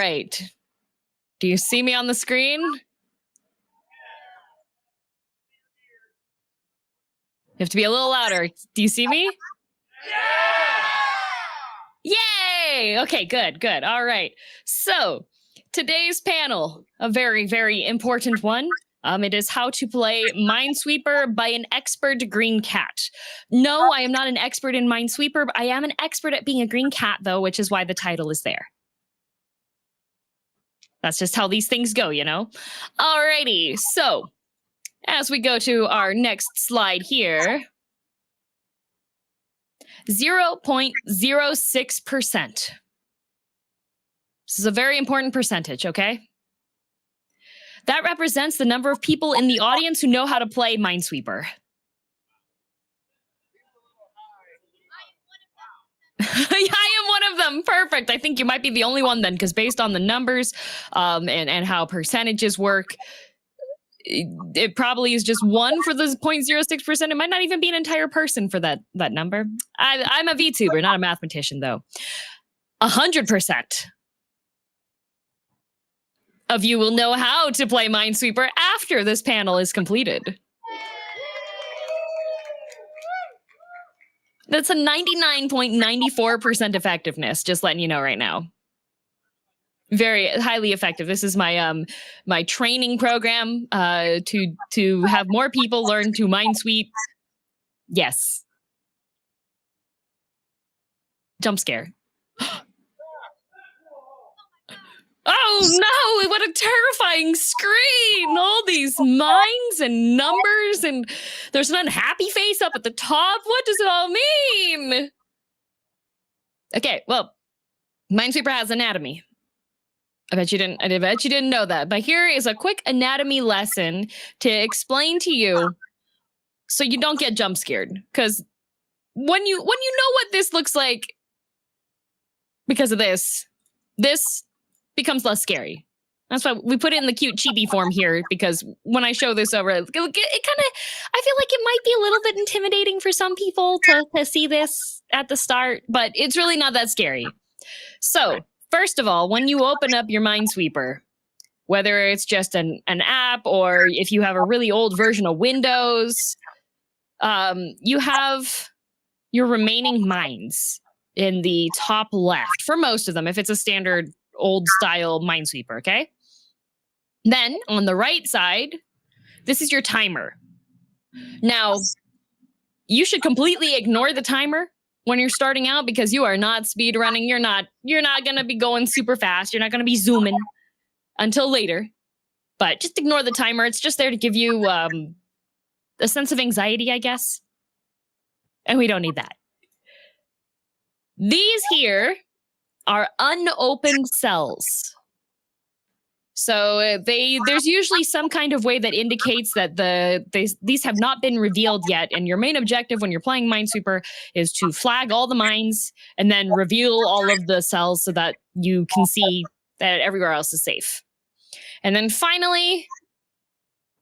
right. Do you see me on the screen? You have to be a little louder. Do you see me? Yay! Okay, good, good. All right. So, today's panel, a very, very important one. It is how to play Minesweeper by an expert green cat. No, I am not an expert in Minesweeper, but I am an expert at being a green cat, though, which is why the title is there. That's just how these things go, you know? Alrighty, so, as we go to our next slide here, 0.06%. This is a very important percentage, okay? That represents the number of people in the audience who know how to play Minesweeper. I am one of them. Perfect. I think you might be the only one then, because based on the numbers and how percentages work, it probably is just one for the 0.06%. It might not even be an entire person for that number. I'm a VTuber, not a mathematician, though. 100% of you will know how to play Minesweeper after this panel is completed. That's a 99.94% effectiveness, just letting you know right now. Very highly effective. This is my my training program to have more people learn to minesweep. Yes. Jump scare. Oh no, what a terrifying screen! All these mines and numbers, and there's an unhappy face up at the top. What does it all mean? Okay, well, Minesweeper has anatomy. I bet you didn't know that. But here is a quick anatomy lesson to explain to you so you don't get jump scared. Because when you know what this looks like because of this becomes less scary. That's why we put it in the cute chibi form here, because when I show this over, it kind of, I feel like it might be a little bit intimidating for some people to see this at the start, but it's really not that scary. So, first of all, when you open up your Minesweeper, whether it's just an app or if you have a really old version of Windows, you have your remaining mines in the top left for most of them, if it's a standard old style Minesweeper, okay? Then on the right side, this is your timer. Now, you should completely ignore the timer when you're starting out, because you are not speed running. You're not going to be going super fast. You're not going to be zooming until later. But just ignore the timer. It's just there to give you a sense of anxiety, I guess. And we don't need that. These here are unopened cells. So there's usually some kind of way that indicates that these have not been revealed yet, and your main objective when you're playing Minesweeper is to flag all the mines and then reveal all of the cells so that you can see that everywhere else is safe. And then finally,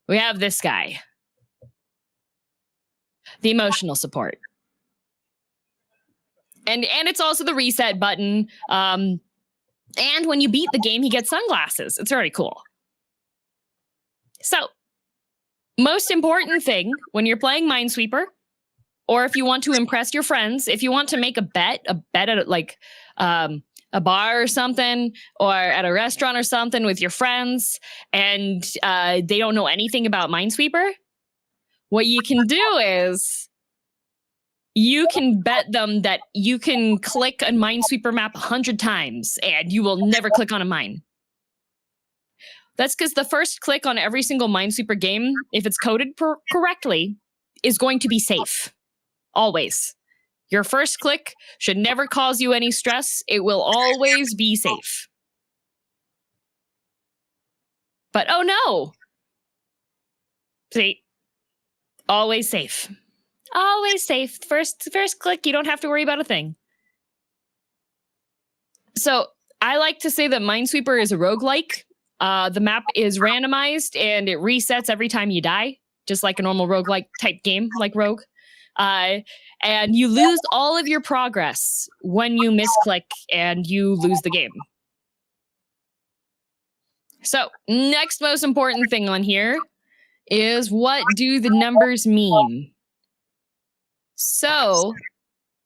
we have this guy. The emotional support. And it's also the reset button. And when you beat the game, you get sunglasses. It's very cool. So, most important thing when you're playing Minesweeper, or if you want to impress your friends, if you want to make a bet at like a bar or something, or at a restaurant or something with your friends, and they don't know anything about Minesweeper, what you can do is you can bet them that you can click a Minesweeper map 100 times and you will never click on a mine. That's because the first click on every single Minesweeper game, if it's coded correctly, is going to be safe. Always. Your first click should never cause you any stress. It will always be safe. But oh no! See? Always safe. Always safe. First click, you don't have to worry about a thing. So, I like to say that Minesweeper is a roguelike. The map is randomized and it resets every time you die, just like a normal roguelike type game, like Rogue. And you lose all of your progress when you misclick and you lose the game. So, next most important thing on here is what do the numbers mean? So,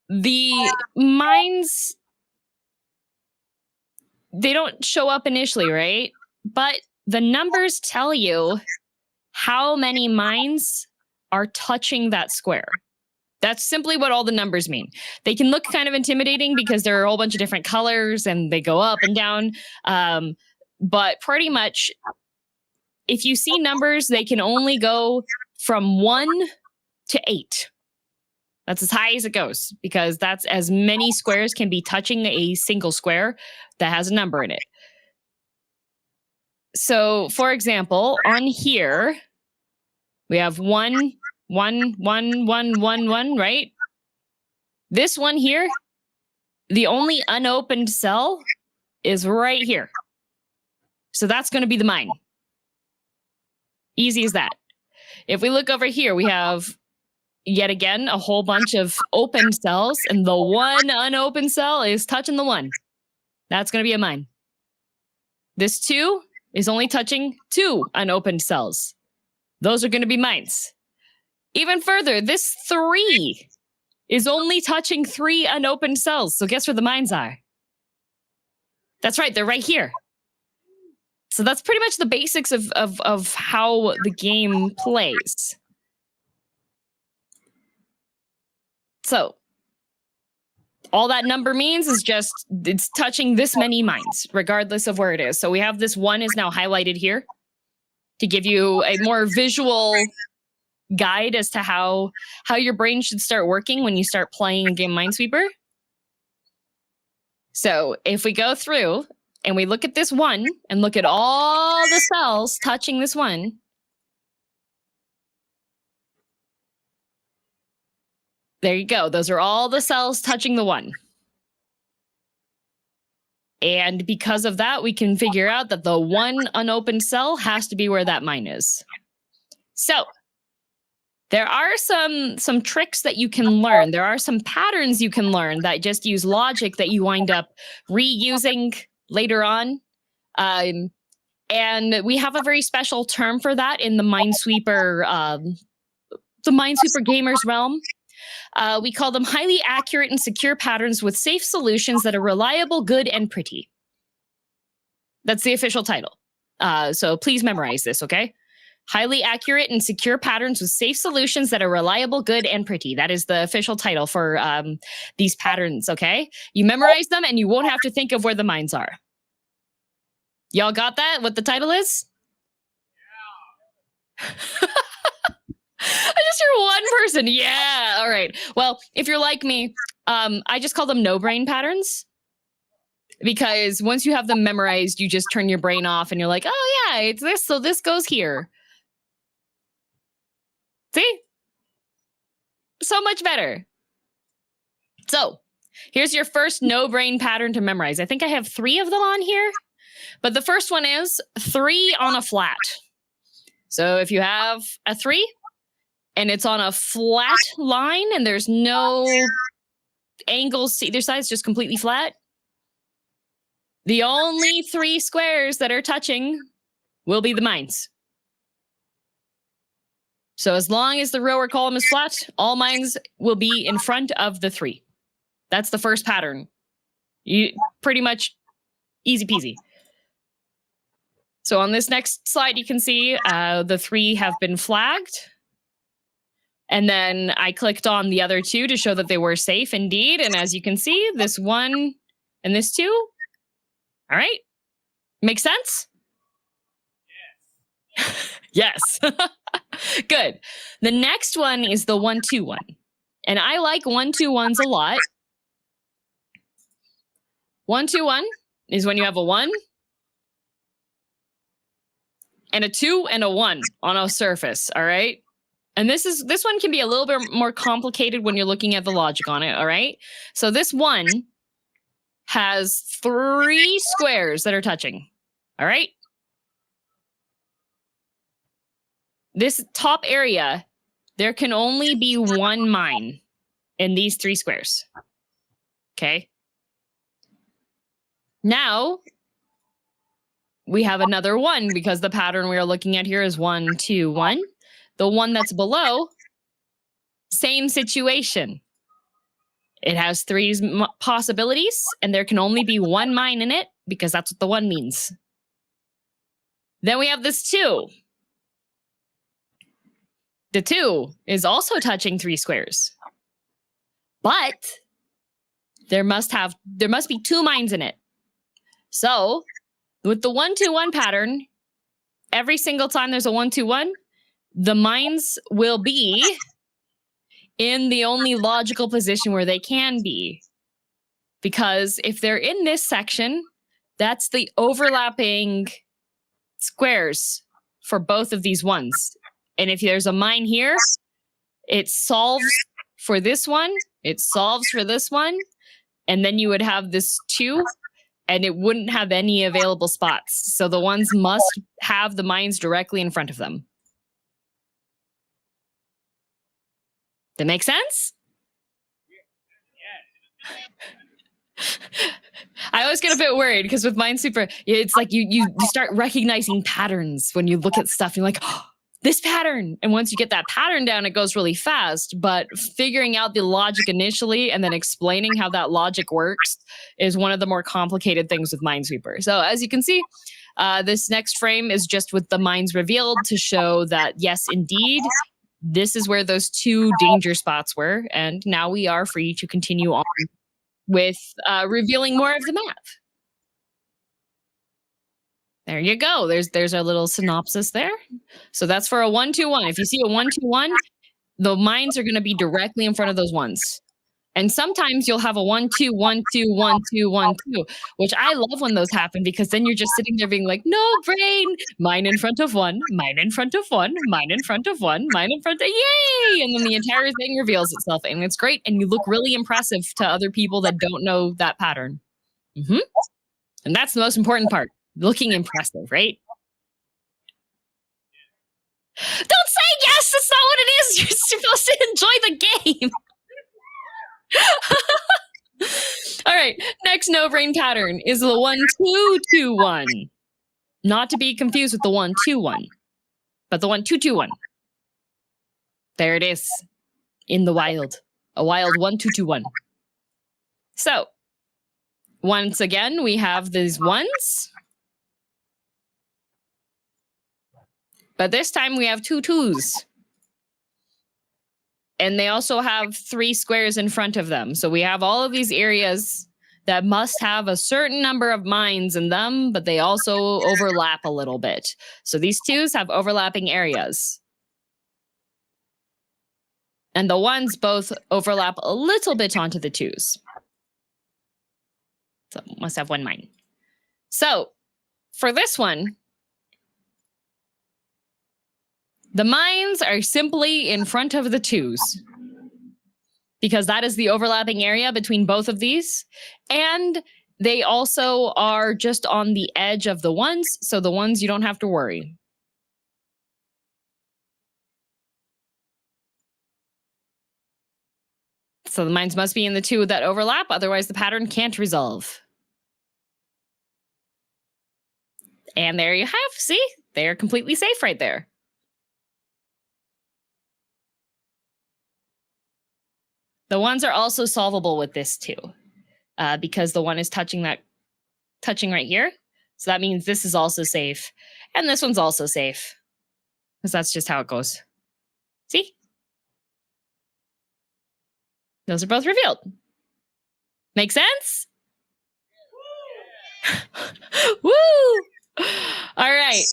the mines, they don't show up initially, right? But the numbers tell you how many mines are touching that square. That's simply what all the numbers mean. They can look kind of intimidating because there are a whole bunch of different colors and they go up and down. But pretty much, if you see numbers, they can only go from 1 to 8. That's as high as it goes because that's as many squares can be touching a single square that has a number in it. So, for example, on here, we have 1, 1, 1, 1, 1, 1, right? This one here, the only unopened cell is right here. So that's going to be the mine. Easy as that. If we look over here, we have, yet again, a whole bunch of opened cells, and the one unopened cell is touching the 1. That's going to be a mine. This 2 is only touching 2 unopened cells. Those are going to be mines. Even further, this 3 is only touching 3 unopened cells. So guess where the mines are? That's right, they're right here. So that's pretty much the basics of how the game plays. So all that number means is just it's touching this many mines, regardless of where it is. So we have this 1 is now highlighted here to give you a more visual guide as to how your brain should start working when you start playing a game Minesweeper. So if we go through and we look at this 1 and look at all the cells touching this 1, there you go. Those are all the cells touching the 1. And because of that, we can figure out that the 1 unopened cell has to be where that mine is. So there are some tricks that you can learn. There are some patterns you can learn that just use logic that you wind up reusing later on. And we have a very special term for that in the Minesweeper gamers realm. We call them highly accurate and secure patterns with safe solutions that are reliable, good, and pretty. That's the official title. So please memorize this, okay? Highly accurate and secure patterns with safe solutions that are reliable, good, and pretty. That is the official title for these patterns, okay? You memorize them and you won't have to think of where the mines are. Y'all got that? What the title is? Yeah. I just hear one person. Yeah. All right. Well, if you're like me, I just call them no-brain patterns. Because once you have them memorized, you just turn your brain off and you're like, oh, yeah, it's this. So this goes here. See? So much better. So here's your first no-brain pattern to memorize. I think I have 3 of them on here. But the first one is 3 on a flat. So if you have a 3 and it's on a flat line and there's no angles to either side, it's just completely flat, the only 3 squares that are touching will be the mines. So as long as the row or column is flat, all mines will be in front of the 3. That's the first pattern. You pretty much easy peasy. So on this next slide, you can see the 3 have been flagged. And then I clicked on the other 2 to show that they were safe indeed. And as you can see, this 1 and this 2. All right. Make sense? Yes. Good. The next one is the 1, 2, 1. And I like 1, 2, 1s a lot. 1, 2, 1 is when you have a 1 and a 2 and a 1 on a surface, all right? And this one can be a little bit more complicated when you're looking at the logic on it, all right? So this 1 has 3 squares that are touching, all right? This top area, there can only be 1 mine in these 3 squares, okay? Now, we have another 1 because the pattern we are looking at here is 1, 2, 1. The one that's below, same situation. It has 3 possibilities, and there can only be 1 mine in it because that's what the 1 means. Then we have this 2. The 2 is also touching 3 squares. But there must be 2 mines in it. So, with the 1, 2, 1 pattern, every single time there's a 1, 2, 1, the mines will be in the only logical position where they can be. Because if they're in this section, that's the overlapping squares for both of these ones. And if there's a mine here, it solves for this one, it solves for this one, and then you would have this 2, and it wouldn't have any available spots. So the ones must have the mines directly in front of them. That make sense? I always get a bit worried because with Minesweeper, it's like you start recognizing patterns when you look at stuff. You're like, oh, this pattern. And once you get that pattern down, it goes really fast. But figuring out the logic initially and then explaining how that logic works is one of the more complicated things with Minesweeper. So as you can see, this next frame is just with the mines revealed to show that, yes, indeed, this is where those 2 danger spots were. And now we are free to continue on with revealing more of the map. There you go. There's our little synopsis there. So that's for a 1, 2, 1. If you see a 1, 2, 1, the mines are going to be directly in front of those ones. And sometimes you'll have a 1, 2, 1, 2, 1, 2, 1, 2, which I love when those happen because then you're just sitting there being like, no brain, mine in front of 1, mine in front of 1, mine in front of 1, mine in front of, yay! And then the entire thing reveals itself and it's great. And you look really impressive to other people that don't know that pattern. And that's the most important part. Looking impressive, right? Don't say yes! That's not what it is! You're supposed to enjoy the game! All right, next no-brain pattern is the 1, 2, 2, 1. Not to be confused with the 1, 2, 1, but the 1, 2, 2, 1. There it is, in the wild. A wild 1, 2, 2, 1. So, once again, we have these 1s. But this time we have 2 2s. And they also have 3 squares in front of them. So we have all of these areas that must have a certain number of mines in them, but they also overlap a little bit. So these 2s have overlapping areas. And the 1s both overlap a little bit onto the 2s. So must have 1 mine. So for this one, the mines are simply in front of the 2s because that is the overlapping area between both of these. And they also are just on the edge of the 1s, so the 1s you don't have to worry. So the mines must be in the 2 that overlap, otherwise the pattern can't resolve. And there you have, see? They are completely safe right there. The 1s are also solvable with this too, because the 1 is touching right here. So that means this is also safe. And this one's also safe. Because that's just how it goes. See? Those are both revealed. Make sense? Woo! All right.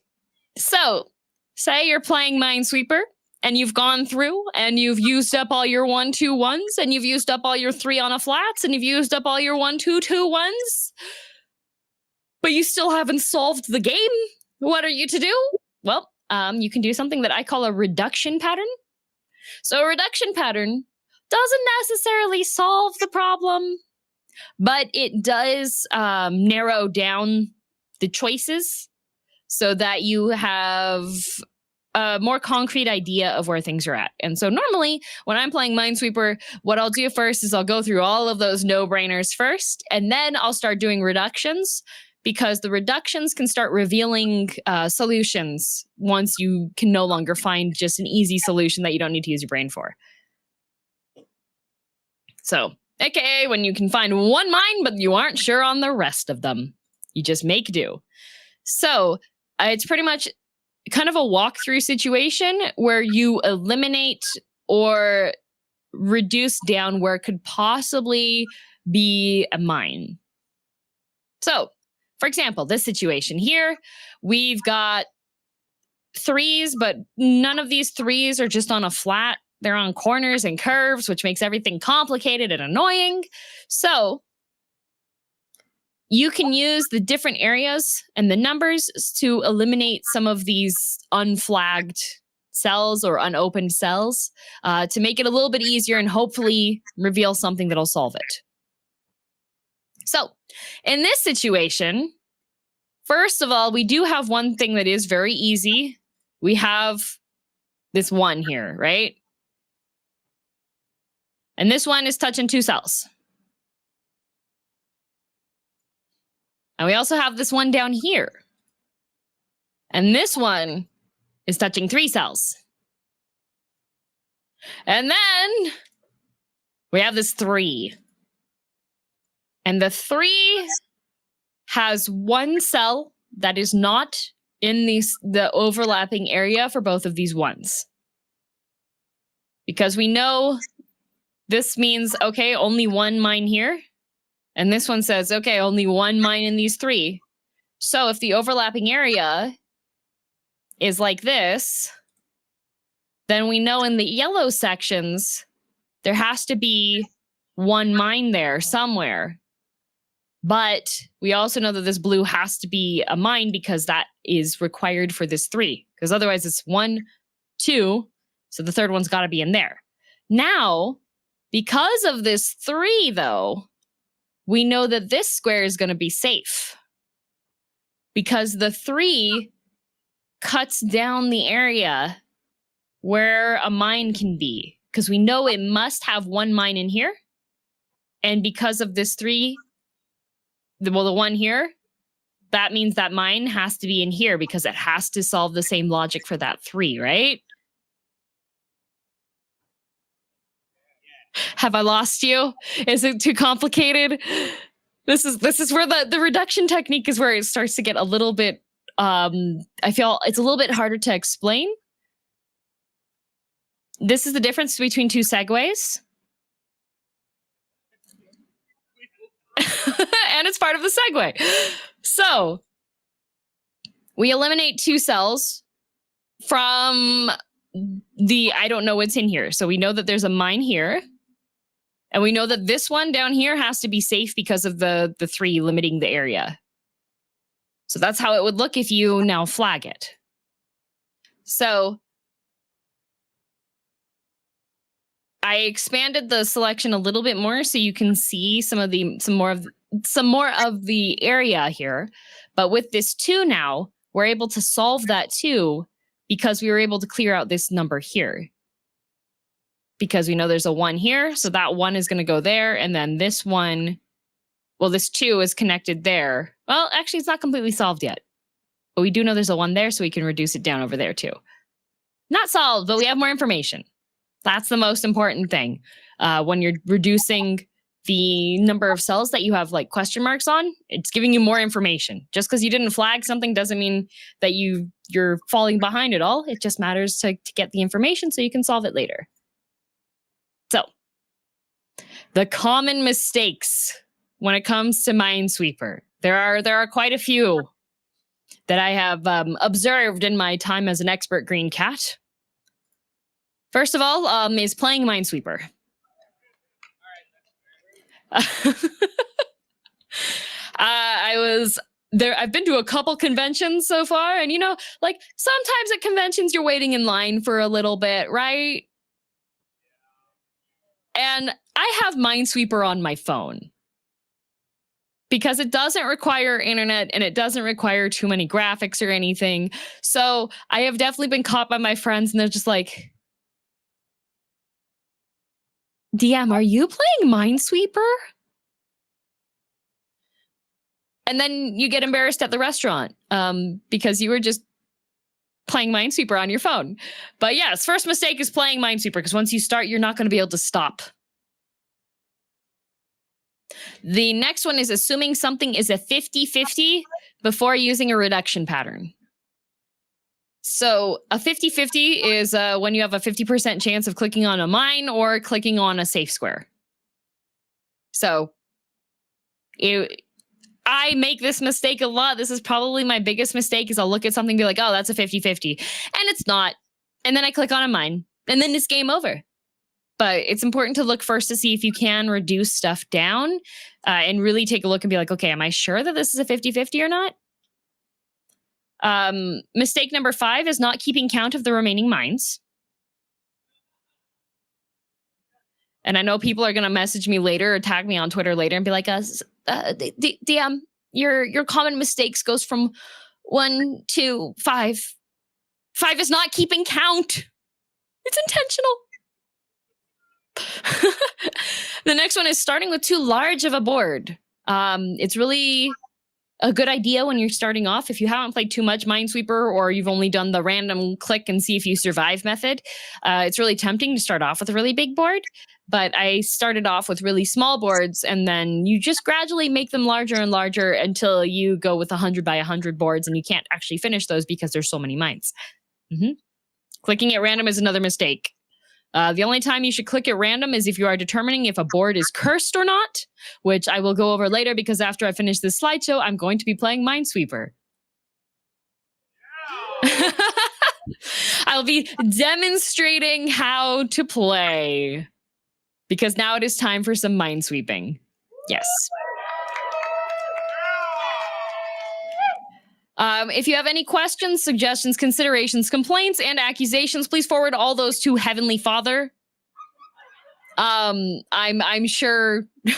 So, say you're playing Minesweeper. And you've gone through and you've used up all your 1, 2, 1s, and you've used up all your 3 on a flats, and you've used up all your 1, 2, 2, 1s. But you still haven't solved the game. What are you to do? Well, you can do something that I call a reduction pattern. So a reduction pattern doesn't necessarily solve the problem, but it does narrow down the choices so that you have a more concrete idea of where things are at. And so normally when I'm playing Minesweeper, what I'll do first is I'll go through all of those no-brainers first, and then I'll start doing reductions because the reductions can start revealing solutions once you can no longer find just an easy solution that you don't need to use your brain for. So, aka when you can find one mine, but you aren't sure on the rest of them. You just make do. So, it's pretty much kind of a walkthrough situation where you eliminate or reduce down where it could possibly be a mine. So, for example, this situation here, we've got 3s, but none of these 3s are just on a flat. They're on corners and curves, which makes everything complicated and annoying. So you can use the different areas and the numbers to eliminate some of these unflagged cells or unopened cells to make it a little bit easier and hopefully reveal something that'll solve it. So in this situation, first of all, we do have one thing that is very easy. We have this 1 here, right? And this one is touching 2 cells. And we also have this one down here. And this one is touching 3 cells. And then we have this 3. And the 3 has 1 cell that is not in the overlapping area for both of these ones. Because we know this means, okay, only 1 mine here. And this one says, okay, only 1 mine in these 3. So if the overlapping area is like this, then we know in the yellow sections, there has to be 1 mine there somewhere. But we also know that this blue has to be a mine because that is required for this 3. Because otherwise it's 1, 2. So the third one's got to be in there. Now, because of this 3, though, we know that this square is going to be safe. Because the 3 cuts down the area where a mine can be. Because we know it must have 1 mine in here. And because of this 3, the 1 here, that means that mine has to be in here because it has to solve the same logic for that 3, right? Have I lost you? Is it too complicated? This is where the reduction technique is where it starts to get a little bit, I feel it's a little bit harder to explain. This is the difference between 2 segues. And it's part of the segue. So we eliminate 2 cells from the I don't know what's in here. So we know that there's a mine here. And we know that this one down here has to be safe because of the 3 limiting the area. So that's how it would look if you now flag it. So I expanded the selection a little bit more so you can see some more of the area here. But with this 2 now, we're able to solve that 2 because we were able to clear out this number here. Because we know there's a 1 here, so that 1 is going to go there, and then this one, well, this 2 is connected there. Well, actually, it's not completely solved yet. But we do know there's a 1 there, so we can reduce it down over there too. Not solved, but we have more information. That's the most important thing. When you're reducing the number of cells that you have like question marks on, it's giving you more information. Just because you didn't flag something doesn't mean that you're falling behind at all. It just matters to get the information so you can solve it later. So, the common mistakes when it comes to Minesweeper. There are quite a few that I have observed in my time as an expert green cat. First of all, is playing Minesweeper. I was there. I've been to a couple conventions so far, and like sometimes at conventions you're waiting in line for a little bit, right? And I have Minesweeper on my phone because it doesn't require internet and it doesn't require too many graphics or anything. So I have definitely been caught by my friends and they're just like, DM, are you playing Minesweeper? And then you get embarrassed at the restaurant because you were just playing Minesweeper on your phone. But yes, first mistake is playing Minesweeper, because once you start, you're not going to be able to stop. The next one is assuming something is a 50-50 before using a reduction pattern. So a 50-50 is when you have a 50% chance of clicking on a mine or clicking on a safe square. So I make this mistake a lot. This is probably my biggest mistake, is I'll look at something and be like, oh, that's a 50-50. And it's not. And then I click on a mine. And then it's game over. But it's important to look first to see if you can reduce stuff down and really take a look and be like, okay, am I sure that this is a 50-50 or not? Mistake number 5 is not keeping count of the remaining mines. And I know people are going to message me later or tag me on Twitter later and be like, DM, your common mistakes goes from 1 to 5. 5 is not keeping count. It's intentional. The next one is starting with too large of a board. It's really a good idea when you're starting off. If you haven't played too much Minesweeper, or you've only done the random click and see if you survive method, it's really tempting to start off with a really big board. But I started off with really small boards, and then you just gradually make them larger and larger until you go with 100 by 100 boards, and you can't actually finish those because there's so many mines. Clicking at random is another mistake. The only time you should click at random is if you are determining if a board is cursed or not, which I will go over later, because after I finish this slideshow, I'm going to be playing Minesweeper. I'll be demonstrating how to play, because now it is time for some minesweeping. Yes. If you have any questions, suggestions, considerations, complaints, and accusations, please forward all those to Heavenly Father. I'm sure. I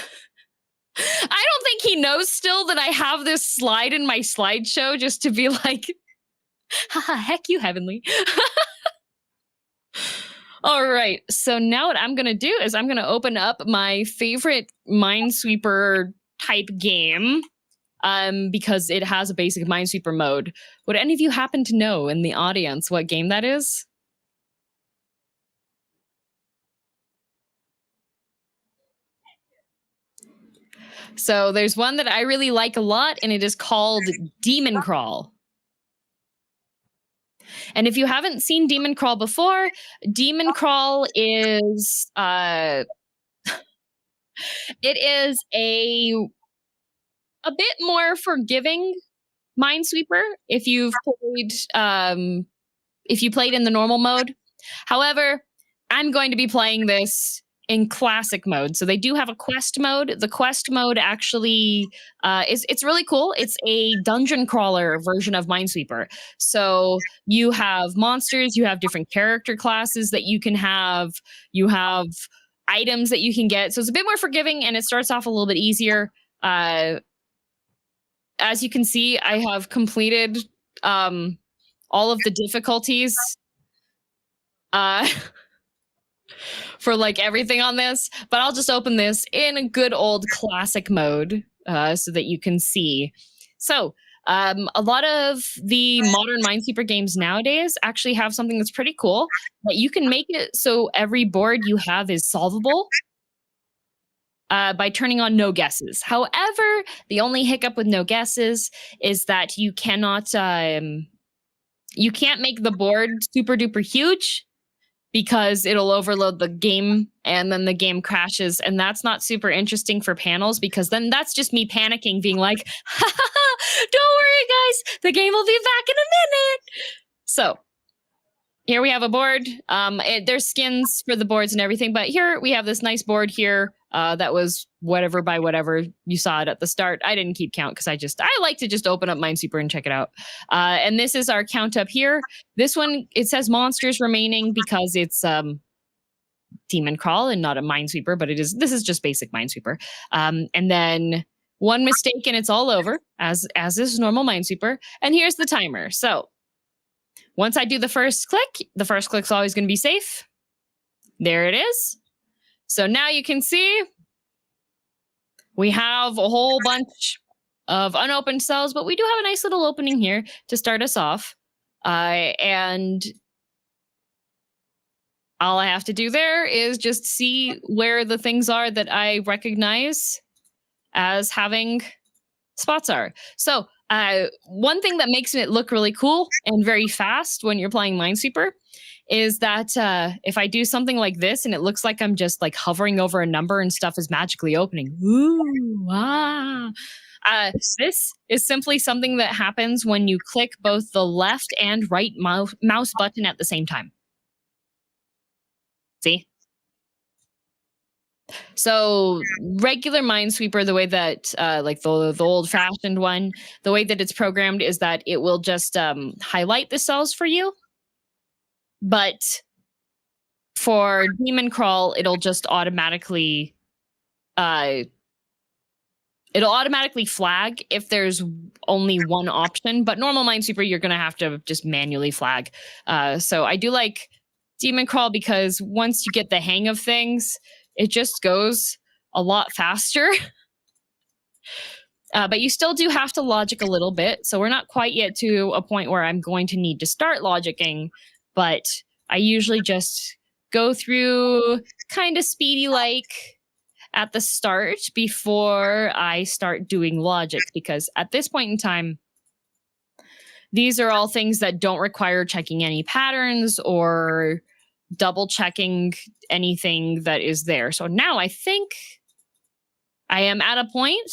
don't think he knows still that I have this slide in my slideshow just to be like, haha, heck you, Heavenly. All right, so now what I'm going to do is I'm going to open up my favorite Minesweeper type game, because it has a basic Minesweeper mode. Would any of you happen to know in the audience what game that is? So there's one that I really like a lot, and it is called Demon Crawl. And if you haven't seen Demon Crawl before, Demon Crawl is it is a bit more forgiving Minesweeper if you've played in the normal mode. However, I'm going to be playing this in classic mode. So they do have a quest mode. The quest mode actually it's really cool. It's a dungeon crawler version of Minesweeper. So you have monsters, you have different character classes that you can have, you have items that you can get. So it's a bit more forgiving, and it starts off a little bit easier. As you can see, I have completed all of the difficulties for like everything on this, but I'll just open this in a good old classic mode so that you can see. So a lot of the modern Minesweeper games nowadays actually have something that's pretty cool, that you can make it so every board you have is solvable by turning on no guesses. However, the only hiccup with no guesses is that you cannot you can't make the board super duper huge, because it'll overload the game and then the game crashes. And that's not super interesting for panels, because then that's just me panicking, being like, ha, ha, ha, don't worry, guys, the game will be back in a minute. So here we have a board. There's skins for the boards and everything, but here we have this nice board here that was whatever by whatever. You saw it at the start. I didn't keep count because I like to just open up Minesweeper and check it out. And this is our count up here. This one, it says monsters remaining because it's Demon Crawl and not a Minesweeper, but this is just basic Minesweeper. And then one mistake and it's all over, as is normal Minesweeper. And here's the timer. So once I do the first click's always going to be safe. There it is. So now you can see we have a whole bunch of unopened cells, but we do have a nice little opening here to start us off. And all I have to do there is just see where the things are that I recognize as having spots are. So one thing that makes it look really cool and very fast when you're playing Minesweeper is that if I do something like this and it looks like I'm just like hovering over a number and stuff is magically opening. Ooh, ah. This is simply something that happens when you click both the left and right mouse button at the same time. See? So regular Minesweeper, the way that like the old-fashioned one, the way that it's programmed is that it will just highlight the cells for you. But for Demon Crawl, it'll just automatically flag if there's only one option. But normal Minesweeper, you're gonna have to just manually flag. So I do like Demon Crawl because once you get the hang of things, it just goes a lot faster. But you still do have to logic a little bit. So we're not quite yet to a point where I'm going to need to start logicking, but I usually just go through kind of speedy like at the start before I start doing logic, because at this point in time, these are all things that don't require checking any patterns or double checking anything that is there. So now I think I am at a point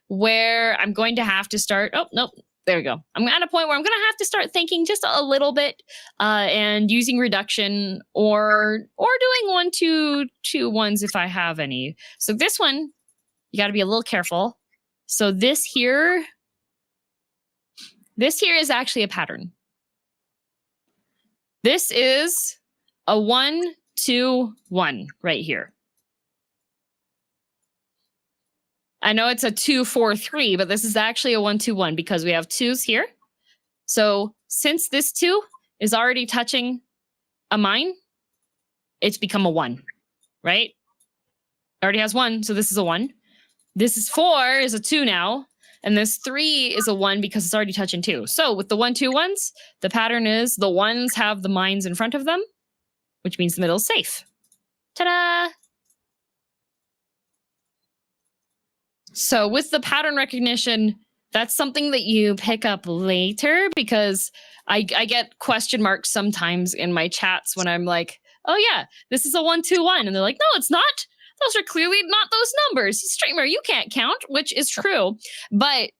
where I'm going to have to start. Oh, nope. There we go. I'm at a point where I'm going to have to start thinking just a little bit and using reduction or doing 1, 2, 2 ones if I have any. So this one, you got to be a little careful. So this here is actually a pattern. This is a 1, 2, 1 right here. I know it's a 2, 4, 3, but this is actually a 1, 2, 1 because we have 2s here. So since this 2 is already touching a mine, it's become a 1, right? It already has 1, so this is a 1. This is 4 is a 2 now, and this 3 is a 1 because it's already touching 2. So with the 1, 2, 1s, the pattern is the 1s have the mines in front of them, which means the middle is safe. Ta-da! So with the pattern recognition, that's something that you pick up later, because I get question marks sometimes in my chats when I'm like, oh yeah, this is a 1, 2, 1. And they're like, no, it's not. Those are clearly not those numbers. Streamer, you can't count, which is true. But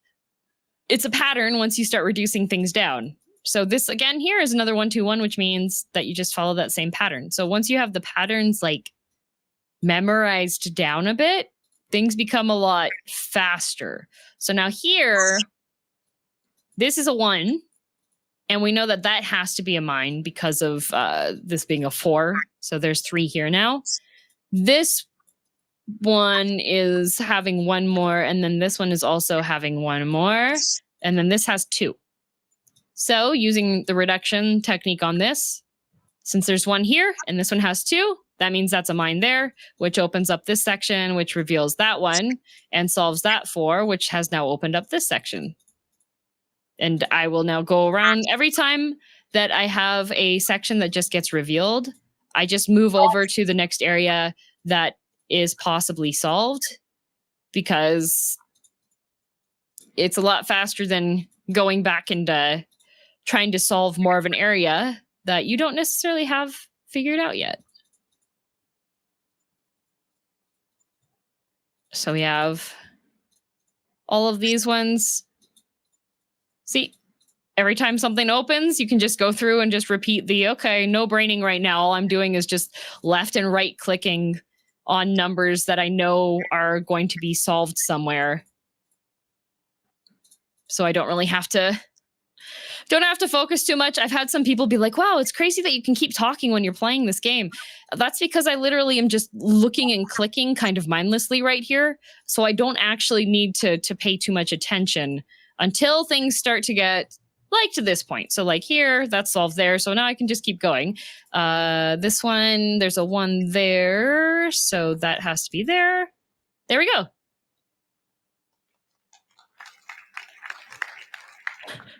it's a pattern once you start reducing things down. So this again here is another 1, 2, 1, which means that you just follow that same pattern. So once you have the patterns like memorized down a bit, things become a lot faster. So now here, this is a 1, and we know that that has to be a mine because of this being a 4. So there's 3 here now. This one is having 1 more, and then this one is also having 1 more, and then this has 2. So using the reduction technique on this, since there's 1 here and this one has 2, that means that's a mine there, which opens up this section, which reveals that one and solves that 4, which has now opened up this section. And I will now go around every time that I have a section that just gets revealed. I just move over to the next area that is possibly solved, because it's a lot faster than going back and trying to solve more of an area that you don't necessarily have figured out yet. So we have all of these ones. See, every time something opens, you can just go through and just repeat the, okay, no braining right now. All I'm doing is just left and right clicking on numbers that I know are going to be solved somewhere. So I don't really have to focus too much. I've had some people be like, wow, it's crazy that you can keep talking when you're playing this game. That's because I literally am just looking and clicking kind of mindlessly right here. So I don't actually need to pay too much attention until things start to get like to this point. So like here, that's solved there. So now I can just keep going. This one, there's a 1 there. So that has to be there. There we go.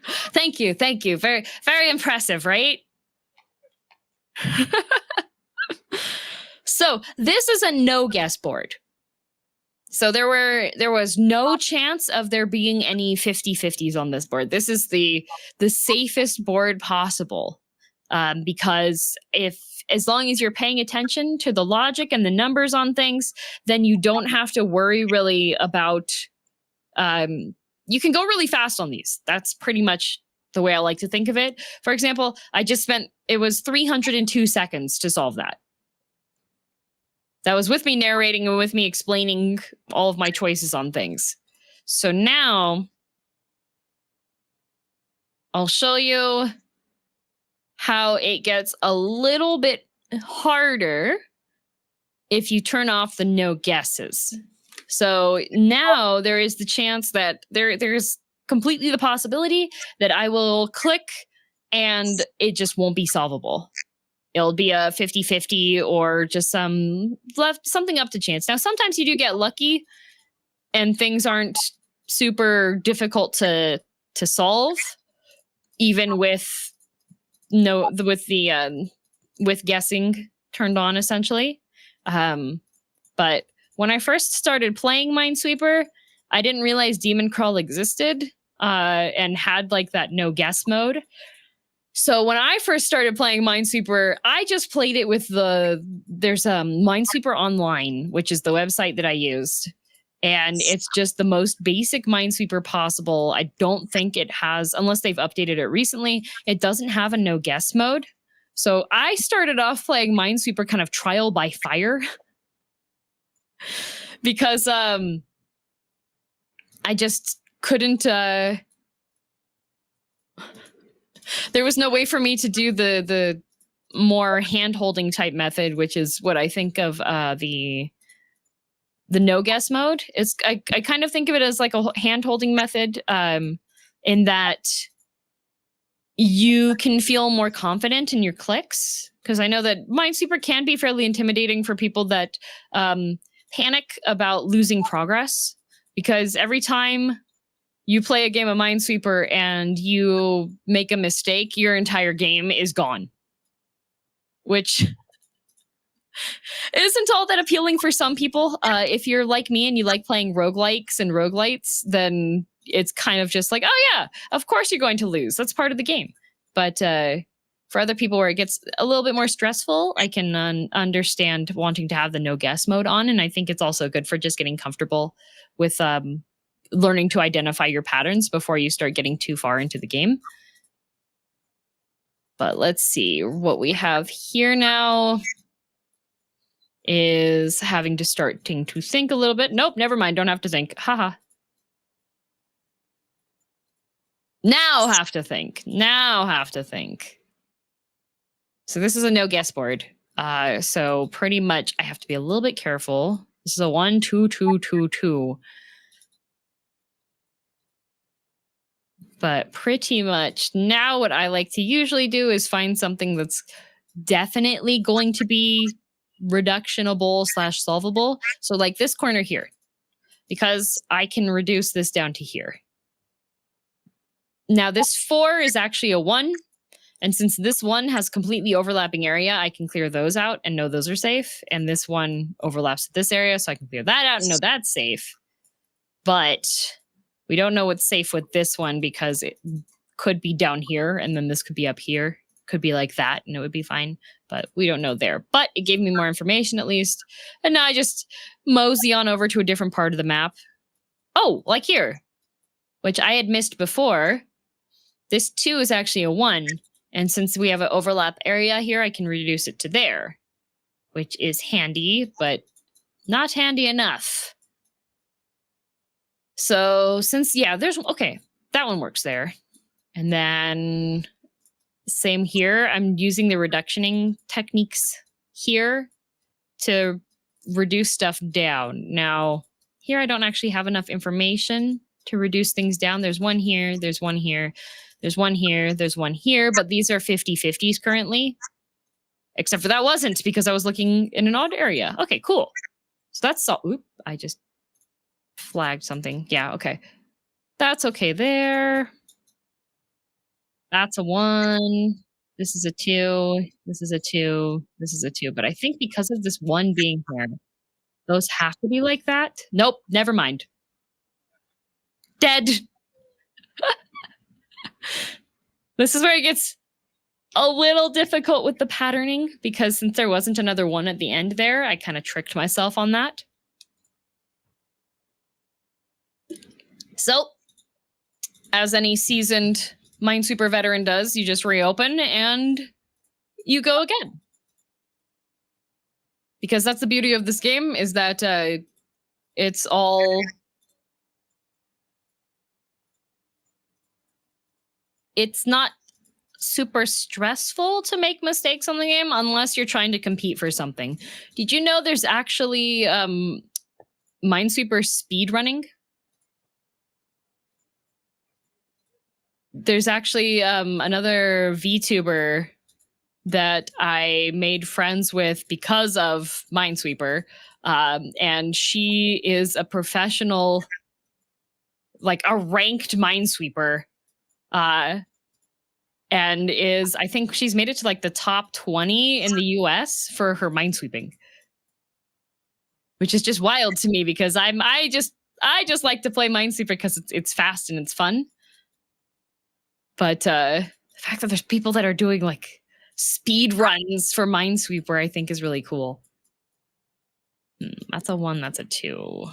Thank you. Thank you. Very, very impressive, right? So this is a no guess board. So there was no chance of there being any 50-50s on this board. This is the safest board possible. Because if as long as you're paying attention to the logic and the numbers on things, then you don't have to worry really about you can go really fast on these. That's pretty much the way I like to think of it. For example, it was 302 seconds to solve that. That was with me narrating and with me explaining all of my choices on things. So now I'll show you how it gets a little bit harder if you turn off the no guesses. So now there is the chance that there's completely the possibility that I will click and it just won't be solvable. It'll be a 50-50 or just something up to chance. Now, sometimes you do get lucky and things aren't super difficult to solve, even with guessing turned on, essentially. But when I first started playing Minesweeper, I didn't realize Demon Crawl existed and had like that no guess mode. So when I first started playing Minesweeper, I just played it with there's Minesweeper Online, which is the website that I used. And it's just the most basic Minesweeper possible. I don't think it has, unless they've updated it recently, it doesn't have a no guess mode. So I started off playing Minesweeper kind of trial by fire. Because I just couldn't there was no way for me to do the more hand-holding type method, which is what I think of the no guess mode. I kind of think of it as like a hand-holding method in that you can feel more confident in your clicks, because I know that Minesweeper can be fairly intimidating for people that panic about losing progress, because every time you play a game of Minesweeper and you make a mistake, your entire game is gone. Which isn't all that appealing for some people. If you're like me and you like playing roguelikes and roguelites, then it's kind of just like, oh yeah, of course you're going to lose. That's part of the game. But for other people where it gets a little bit more stressful, I can understand wanting to have the no guess mode on. And I think it's also good for just getting comfortable with learning to identify your patterns before you start getting too far into the game. But let's see, what we have here now is starting to think a little bit. Nope, never mind, don't have to think. Haha. Now have to think. So this is a no guess board. So pretty much I have to be a little bit careful. This is a 1, 2, 2, 2, 2. But pretty much now what I like to usually do is find something that's definitely going to be reductionable / solvable. So like this corner here, because I can reduce this down to here. Now this 4 is actually a 1. And since this one has completely overlapping area, I can clear those out and know those are safe. And this one overlaps with this area, so I can clear that out and know that's safe. But we don't know what's safe with this one because it could be down here and then this could be up here. Could be like that and it would be fine, but we don't know there. But it gave me more information at least. And now I just mosey on over to a different part of the map. Oh, like here, which I had missed before. This 2 is actually a 1. And since we have an overlap area here, I can reduce it to there, which is handy, but not handy enough. So since, yeah, okay, that one works there. And then same here, I'm using the reductioning techniques here to reduce stuff down. Now, here I don't actually have enough information to reduce things down. There's one here, there's one here, there's one here, there's one here, but these are 50-50s currently. Except for that wasn't, because I was looking in an odd area. Okay, cool. So that's all. Oop, I just flagged something. Yeah, okay. That's okay there. That's a 1. This is a 2. This is a 2. This is a 2. But I think because of this 1 being here, those have to be like that. Nope, never mind. Dead. This is where it gets a little difficult with the patterning, because since there wasn't another 1 at the end there, I kind of tricked myself on that. So, as any seasoned Minesweeper veteran does, you just reopen and you go again. Because that's the beauty of this game, is that it's all... It's not super stressful to make mistakes on the game unless you're trying to compete for something. Did you know there's actually Minesweeper speedrunning? There's actually another VTuber that I made friends with because of Minesweeper, and she is a professional, like a ranked Minesweeper, and I think she's made it to like the top 20 in the US for her minesweeping, which is just wild to me because I just like to play Minesweeper because it's fast and it's fun. But the fact that there's people that are doing like speed runs for Minesweeper, I think is really cool. That's a 1, that's a 2.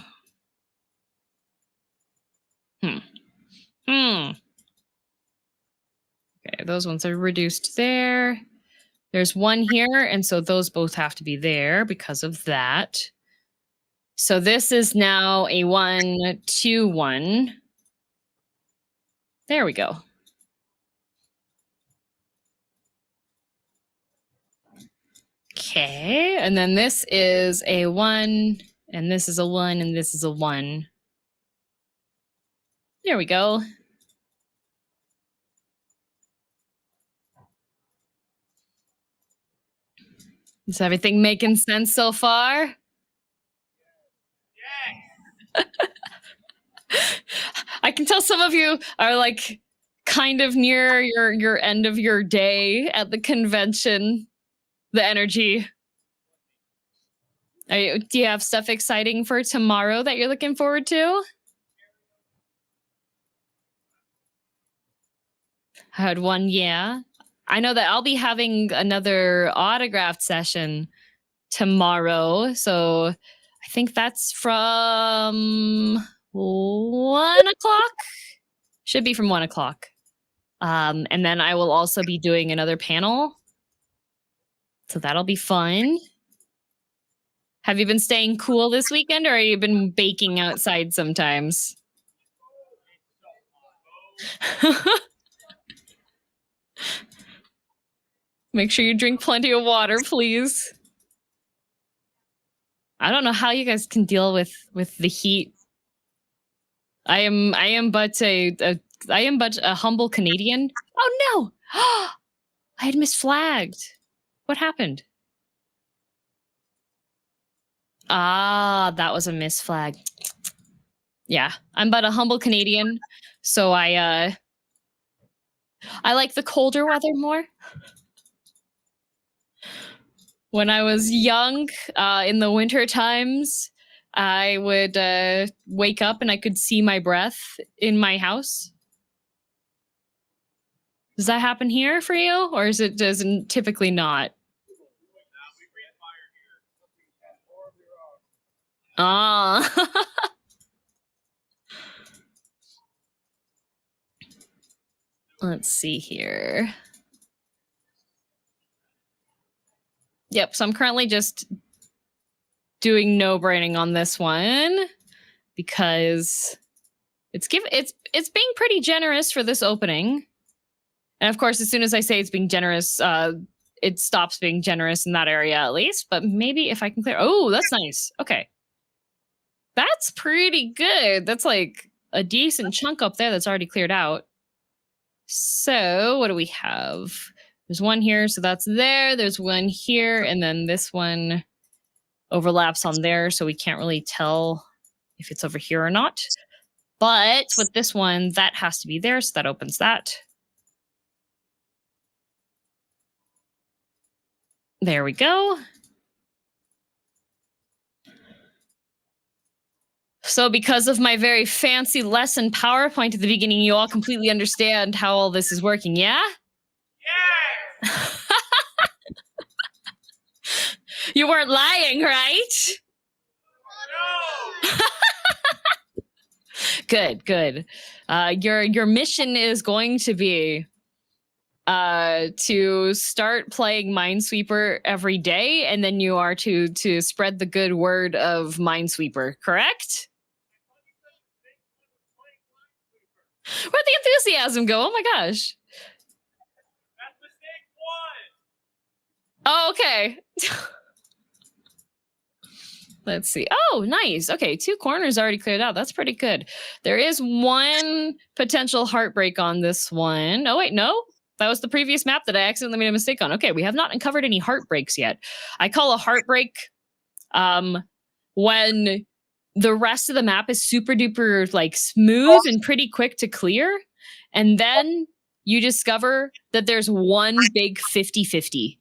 Okay, those ones are reduced there. There's 1 here, and so those both have to be there because of that. So this is now a 1, 2, 1. There we go. Okay, and then this is a 1, and this is a 1, and this is a 1. There we go. Is everything making sense so far? Yeah. I can tell some of you are like kind of near your end of your day at the convention. The energy. Do you have stuff exciting for tomorrow that you're looking forward to? I had 1, yeah. I know that I'll be having another autographed session tomorrow, so I think that's from 1 o'clock. Should be from 1 o'clock. And then I will also be doing another panel, so that'll be fun. Have you been staying cool this weekend, or have you been baking outside sometimes? Make sure you drink plenty of water, please. I don't know how you guys can deal with the heat. I am but a humble Canadian. Oh no! I had misflagged. What happened? Ah, that was a misflag. Yeah, I'm but a humble Canadian, so I like the colder weather more. When I was young, in the winter times, I would wake up and I could see my breath in my house. Does that happen here for you, or does it typically not? Ah. Let's see here. Yep, so I'm currently just doing no braining on this one because it's being pretty generous for this opening. And of course, as soon as I say it's being generous, it stops being generous in that area at least. But maybe if I can clear... Oh, that's nice. Okay. That's pretty good. That's like a decent chunk up there that's already cleared out. So what do we have? There's 1 here, so that's there. There's 1 here, and then this one overlaps on there, so we can't really tell if it's over here or not. But with this one, that has to be there, so that opens that. There we go. So because of my very fancy lesson PowerPoint at the beginning, you all completely understand how all this is working, yeah? Yeah. You weren't lying, right? No. Good, good. Your mission is going to be to start playing Minesweeper every day, and then you are to spread the good word of Minesweeper, correct? Where'd the enthusiasm go? Oh my gosh. That's mistake one. Oh, okay. Let's see. Oh, nice. Okay, 2 corners already cleared out. That's pretty good. There is one potential heartbreak on this one. Oh, wait, no. That was the previous map that I accidentally made a mistake on. Okay, we have not uncovered any heartbreaks yet. I call a heartbreak when the rest of the map is super duper like smooth and pretty quick to clear, and then you discover that there's one big 50-50.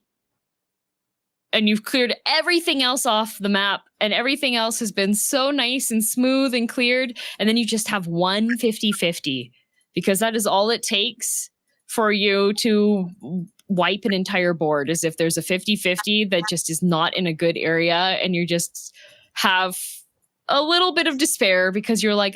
And you've cleared everything else off the map, and everything else has been so nice and smooth and cleared, and then you just have one 50-50, because that is all it takes for you to wipe an entire board, is if there's a 50-50 that just is not in a good area, and you just have a little bit of despair because you're like,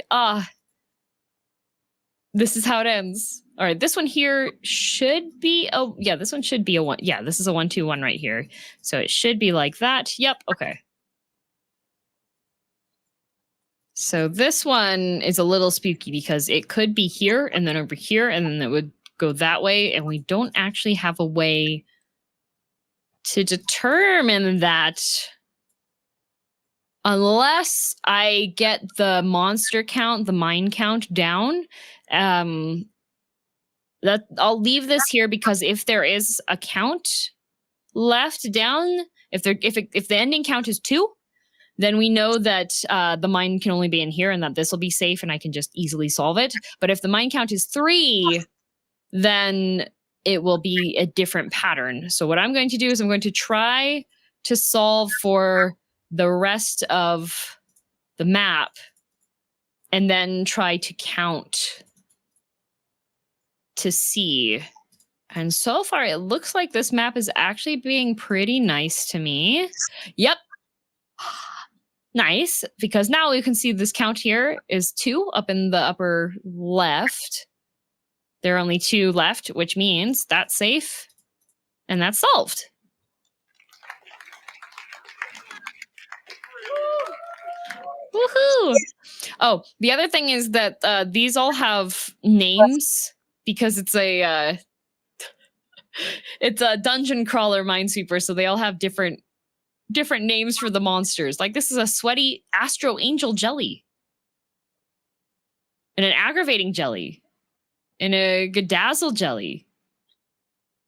this is how it ends. All right, this one here should be, oh, yeah, this one should be a 1. Yeah, this is a 1-2-1 right here. So it should be like that. Yep, okay. So this one is a little spooky because it could be here and then over here, and then it would go that way, and we don't actually have a way to determine that unless I get the monster count, the mine count down. That I'll leave this here because if there is a count left down, if the ending count is 2, then we know that the mine can only be in here and that this will be safe and I can just easily solve it. But if the mine count is 3, then it will be a different pattern. So what I'm going to do is I'm going to try to solve for the rest of the map and then try to count to see. And so far, it looks like this map is actually being pretty nice to me. Yep. Nice, because now you can see this count here is 2 up in the upper left. There are only 2 left, which means that's safe and that's solved. Woohoo! Oh, the other thing is that these all have names because it's a dungeon crawler minesweeper, so they all have different names for the monsters. Like this is a sweaty astro angel jelly, and an aggravating jelly, and a Gadazzle jelly.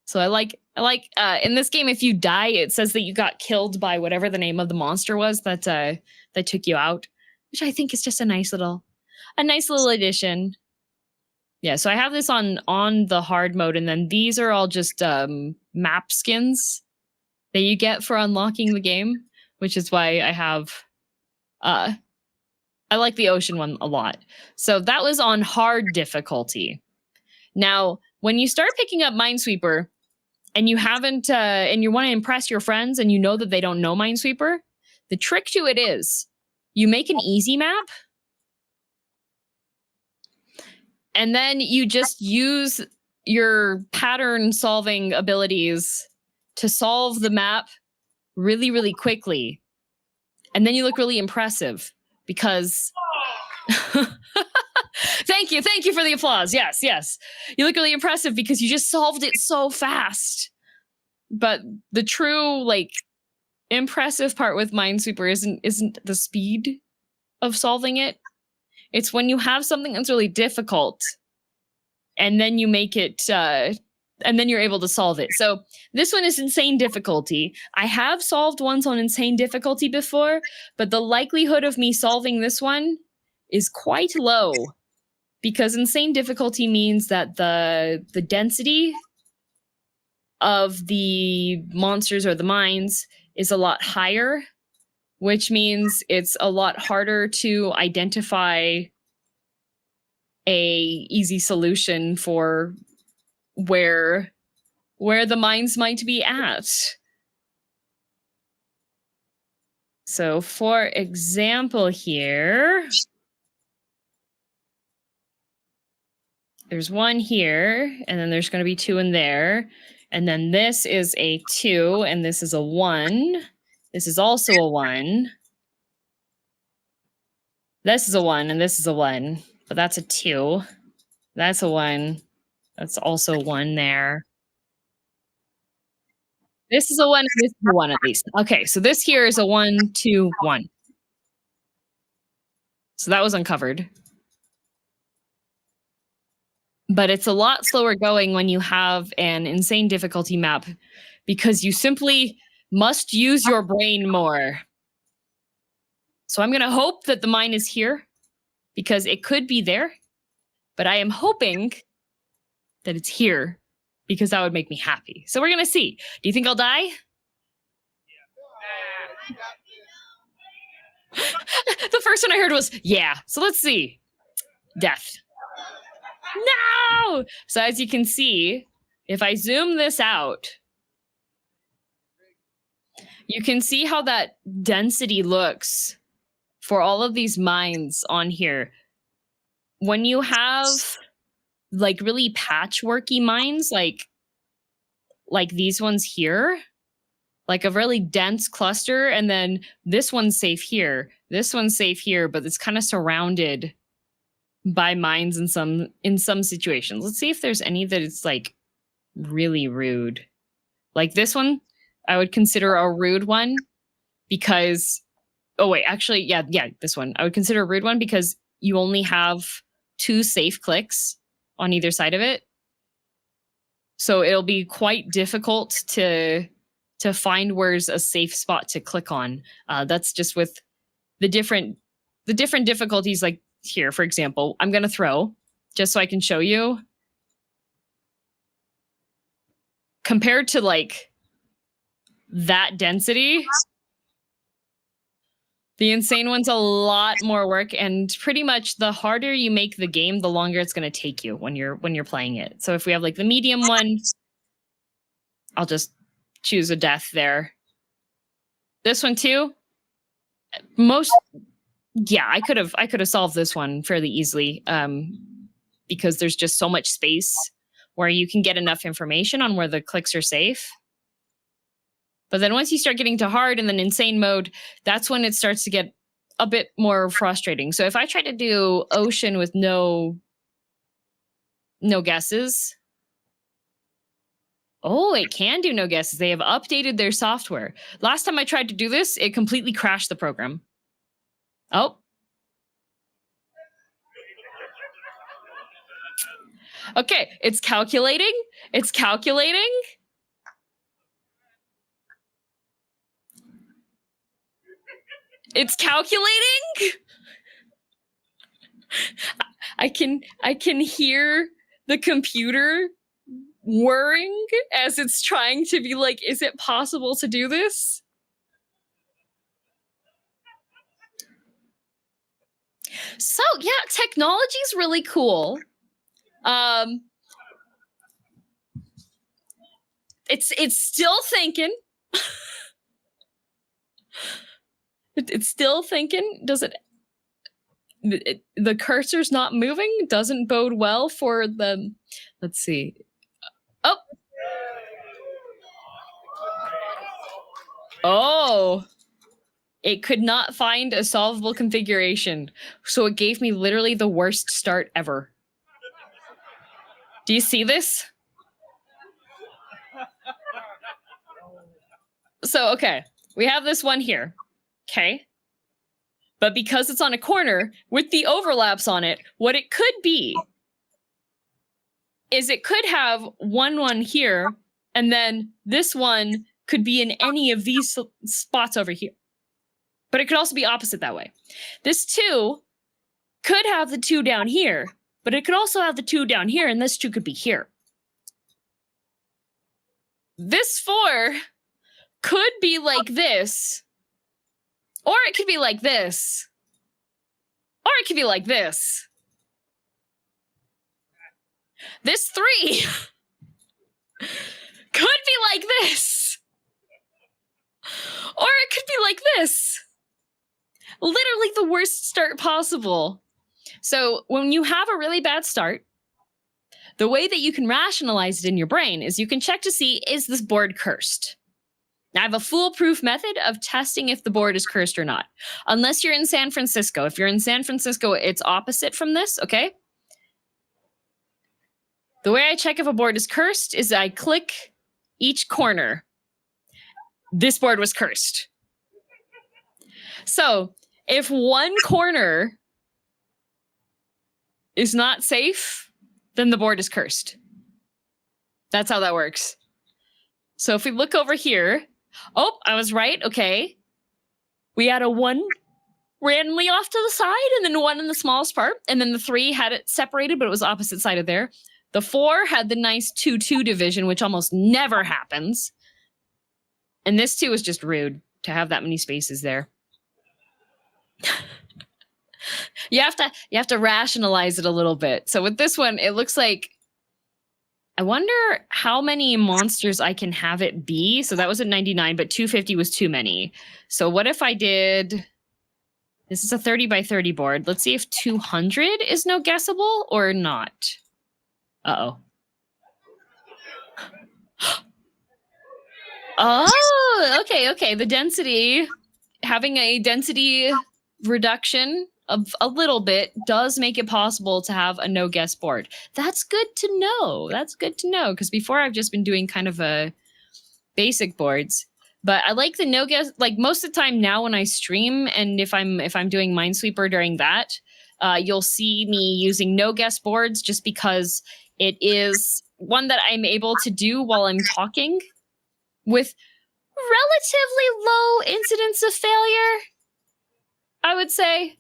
So I like in this game, if you die, it says that you got killed by whatever the name of the monster was that took you out, which I think is just a nice little addition. Yeah, so I have this on the hard mode, and then these are all just map skins that you get for unlocking the game, which is why I have I like the ocean one a lot. So that was on hard difficulty. Now, when you start picking up Minesweeper and you haven't and you want to impress your friends and you know that they don't know Minesweeper, the trick to it is you make an easy map, and then you just use your pattern solving abilities to solve the map really, really quickly. And then you look really impressive because Thank you for the applause. Yes. You look really impressive because you just solved it so fast. But the true, like, impressive part with Minesweeper isn't the speed of solving it. It's when you have something that's really difficult and then you make it and then you're able to solve it. So this one is insane difficulty. I have solved ones on insane difficulty before, but the likelihood of me solving this one is quite low because insane difficulty means that the density of the monsters or the mines is a lot higher, which means it's a lot harder to identify a easy solution for where the mines might be at. So for example here, there's one here, and then there's going to be 2 in there. And then this is a 2, and this is a 1. This is also a 1. This is a 1, and this is a 1. But that's a 2. That's a 1. That's also 1 there. This is a 1, and this is a 1 at least. Okay, so this here is a 1, 2, 1. So that was uncovered. But it's a lot slower going when you have an insane difficulty map because you simply must use your brain more. So I'm going to hope that the mine is here because it could be there, but I am hoping that it's here because that would make me happy. So we're going to see. Do you think I'll die? The first one I heard was, yeah. So let's see. Death. No! So as you can see, if I zoom this out, you can see how that density looks for all of these mines on here. When you have like really patchworky mines, like these ones here, like a really dense cluster, and then this one's safe here, this one's safe here, but it's kind of surrounded by mines in some situations. Let's see if there's any that it's like really rude. Like this one, I would consider a rude one because, oh wait, actually, yeah, this one. I would consider a rude one because you only have 2 safe clicks on either side of it. So it'll be quite difficult to find where's a safe spot to click on. That's just with the different difficulties. Like here, for example, I'm going to throw just so I can show you. Compared to like that density, the insane one's a lot more work, and pretty much the harder you make the game, the longer it's going to take you when you're playing it. So if we have like the medium one, I'll just choose a death there. This one too. I could have solved this one fairly easily because there's just so much space where you can get enough information on where the clicks are safe. But then once you start getting to hard and then insane mode, that's when it starts to get a bit more frustrating. So if I try to do ocean with no guesses. Oh, it can do no guesses. They have updated their software. Last time I tried to do this, it completely crashed the program. Oh. Okay, it's calculating. It's calculating. It's calculating. I can hear the computer whirring as it's trying to be like, is it possible to do this? So yeah, technology is really cool. It's still thinking. It's still thinking. Does it? The cursor's not moving. Doesn't bode well for the. Let's see. Oh. Oh. It could not find a solvable configuration, so it gave me literally the worst start ever. Do you see this? So, okay, we have this one here, okay? But because it's on a corner with the overlaps on it, what it could be is it could have one here, and then this one could be in any of these spots over here. But it could also be opposite that way. This 2 could have the 2 down here, but it could also have the 2 down here, and this 2 could be here. this 4 could be like this, or it could be like this, or it could be like this. This 3 could be like this, or it could be like this. Literally the worst start possible. So when you have a really bad start, the way that you can rationalize it in your brain is you can check to see, is this board cursed? Now, I have a foolproof method of testing if the board is cursed or not. Unless you're in San Francisco. If you're in San Francisco, it's opposite from this, okay? The way I check if a board is cursed is I click each corner. This board was cursed. So if one corner is not safe, then the board is cursed. That's how that works. So if we look over here, oh, I was right, okay. We had a 1 randomly off to the side, and then 1 in the smallest part, and then the 3 had it separated, but it was opposite side of there. The 4 had the nice 2-2 division, which almost never happens. And this 2 was just rude to have that many spaces there. You have to rationalize it a little bit. So with this one, it looks like, I wonder how many monsters I can have it be. So that was at 99, but 250 was too many. So what if I did, this is a 30 by 30 board. Let's see if 200 is no guessable or not. Uh-oh. Oh, okay. The density, having a density reduction of a little bit does make it possible to have a no guess board. That's good to know. Because before I've just been doing kind of a basic boards. But I like the no guess, like most of the time now when I stream, and if I'm doing Minesweeper during that, you'll see me using no guess boards just because it is one that I'm able to do while I'm talking with relatively low incidence of failure, I would say.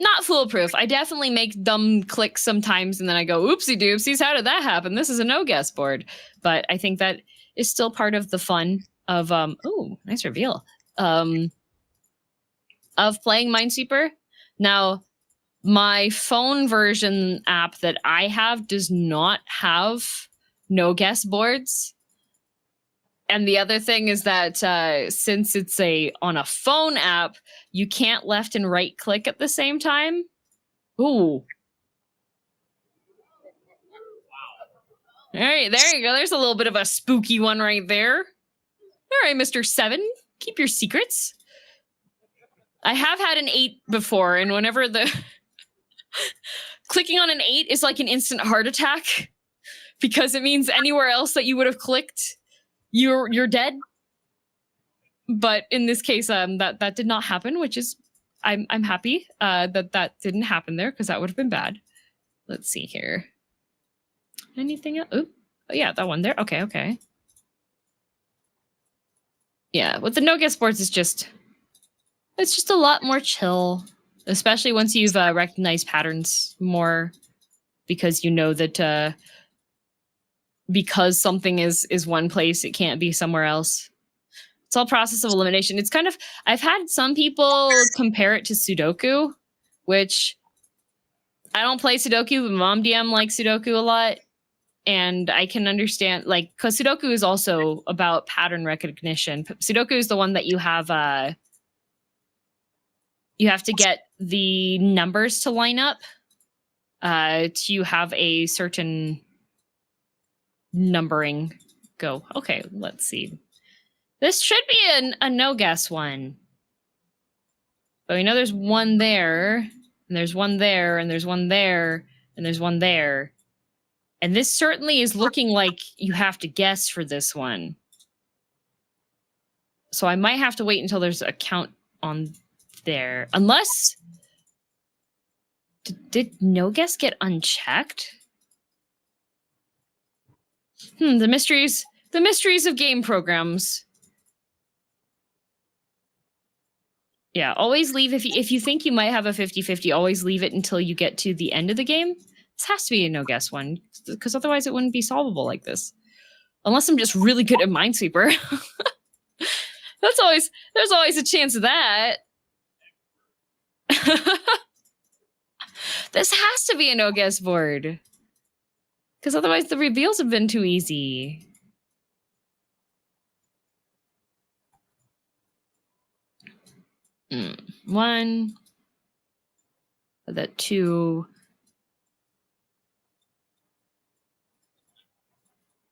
Not foolproof. I definitely make dumb clicks sometimes, and then I go, oopsie doopsies, how did that happen? This is a no-guess board. But I think that is still part of the fun of, ooh, nice reveal, of playing Minesweeper. Now, my phone version app that I have does not have no-guess boards. And the other thing is that since it's on a phone app, you can't left and right click at the same time. Ooh. All right, there you go. There's a little bit of a spooky one right there. All right, Mr. 7, keep your secrets. I have had an 8 before, and whenever the clicking on an 8 is like an instant heart attack because it means anywhere else that you would have clicked, you're dead. But in this case, that did not happen, which is I'm happy that didn't happen there because that would have been bad. Let's see here. Anything else? Oh yeah, that one there. Okay. Yeah, with the no guess boards, it's just a lot more chill, especially once you've recognized patterns more, because you know that because something is one place, it can't be somewhere else. It's all process of elimination. It's kind of, I've had some people compare it to Sudoku, which I don't play Sudoku, but Mom DM likes Sudoku a lot. And I can understand, like, because Sudoku is also about pattern recognition. Sudoku is the one that you have to get the numbers to line up to have a certain numbering go. Okay, let's see. This should be a no-guess one. But we know there's one there, and there's one there, and there's one there, and there's one there. And this certainly is looking like you have to guess for this one. So I might have to wait until there's a count on there. Unless... Did no guess get unchecked? The mysteries of game programs. Yeah, always leave if you think you might have a 50-50, always leave it until you get to the end of the game. This has to be a no-guess one, because otherwise it wouldn't be solvable like this. Unless I'm just really good at Minesweeper. There's always a chance of that. This has to be a no guess board. Because otherwise the reveals have been too easy. One. That two.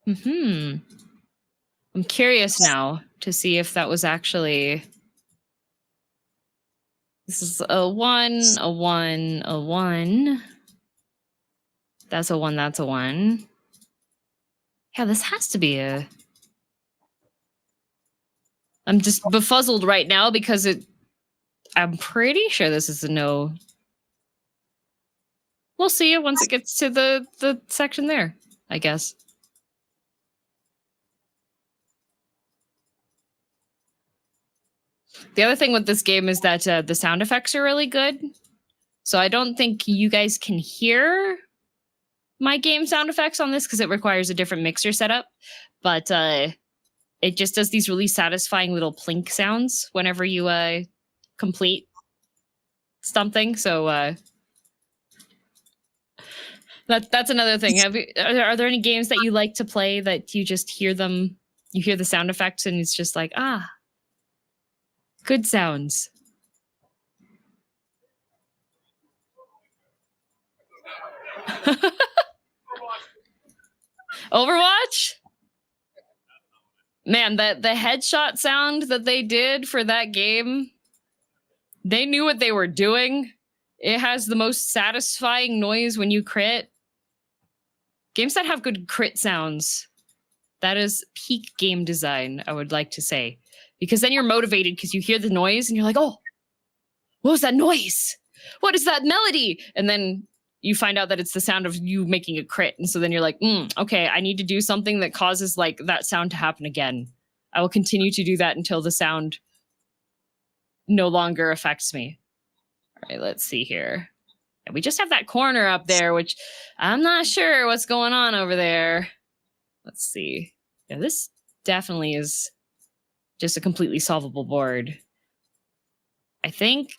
I'm curious now to see if that was actually... This is a 1, a 1, a 1. That's a 1, that's a 1. Yeah, this has to be a... I'm just befuzzled right now because I'm pretty sure this is a no. We'll see it once it gets to the section there, I guess. The other thing with this game is that the sound effects are really good. So I don't think you guys can hear my game sound effects on this because it requires a different mixer setup. But it just does these really satisfying little plink sounds whenever you complete something. So that's another thing. Are there any games that you like to play that you just hear them, you hear the sound effects and it's just like, ah, good sounds? Overwatch? Man, the headshot sound that they did for that game, they knew what they were doing. It has the most satisfying noise when you crit. Games that have good crit sounds, that is peak game design, I would like to say. Because then you're motivated because you hear the noise and you're like, oh, what was that noise? What is that melody? And then you find out that it's the sound of you making a crit. And so then you're like, okay, I need to do something that causes like that sound to happen again. I will continue to do that until the sound no longer affects me. All right, let's see here. And we just have that corner up there, which I'm not sure what's going on over there. Let's see. Yeah, this definitely is just a completely solvable board. I think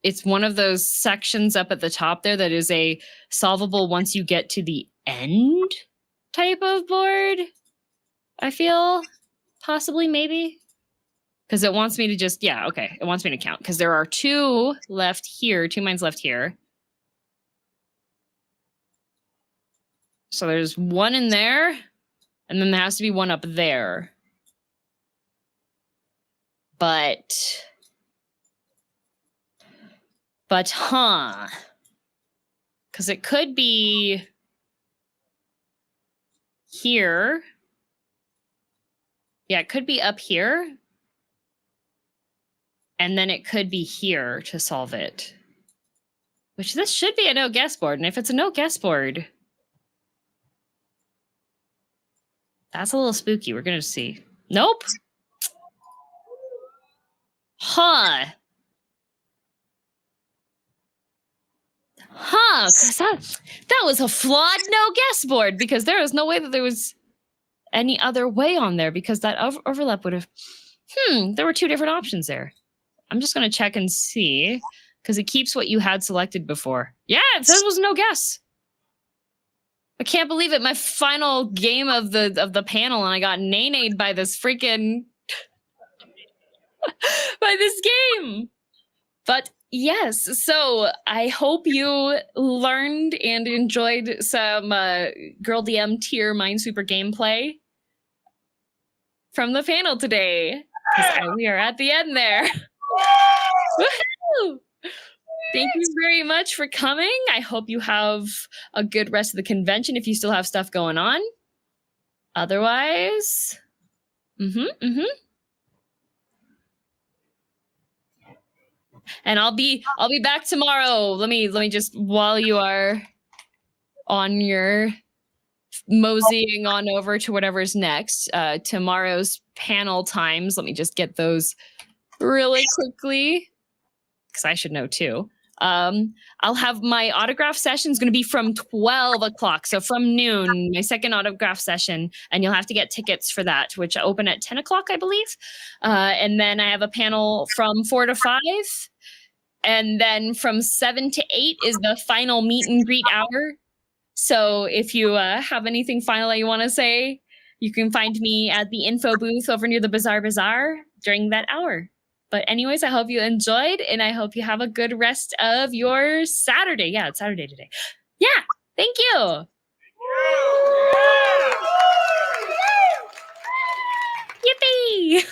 it's one of those sections up at the top there that is a solvable once you get to the end type of board. I feel possibly, maybe. Because it wants me to just, yeah, okay. It wants me to count. Because there are 2 left here, 2 mines left here. So there's 1 in there. And then there has to be 1 up there. But, huh. Because it could be here. Yeah, it could be up here. And then it could be here to solve it. Which this should be a no guess board. And if it's a no guess board, that's a little spooky. We're going to see. Nope. Huh. Huh. 'Cause that was a flawed no guess board because there was no way that there was any other way on there because that overlap would have... there were 2 different options there. I'm just going to check and see because it keeps what you had selected before. Yeah, it says it was no guess. I can't believe it. My final game of the panel and I got nay-nayed by this freaking... by this game. But yes, so I hope you learned and enjoyed some Girl DM tier Minesweeper gameplay from the panel today. Because we are at the end there. Woohoo! Thank you very much for coming. I hope you have a good rest of the convention if you still have stuff going on. Otherwise, And I'll be back tomorrow. Let me just, while you are on your moseying on over to whatever's next, tomorrow's panel times. Let me just get those really quickly because I should know too. I'll have my autograph session is going to be from 12 o'clock. So from noon, my second autograph session, and you'll have to get tickets for that, which open at 10 o'clock, I believe. And then I have a panel from 4 to 5. And then from 7 to 8 is the final meet and greet hour. So if you have anything final that you want to say, you can find me at the info booth over near the Bazaar during that hour. But anyways, I hope you enjoyed, and I hope you have a good rest of your Saturday. Yeah, it's Saturday today. Yeah, thank you. Yippee!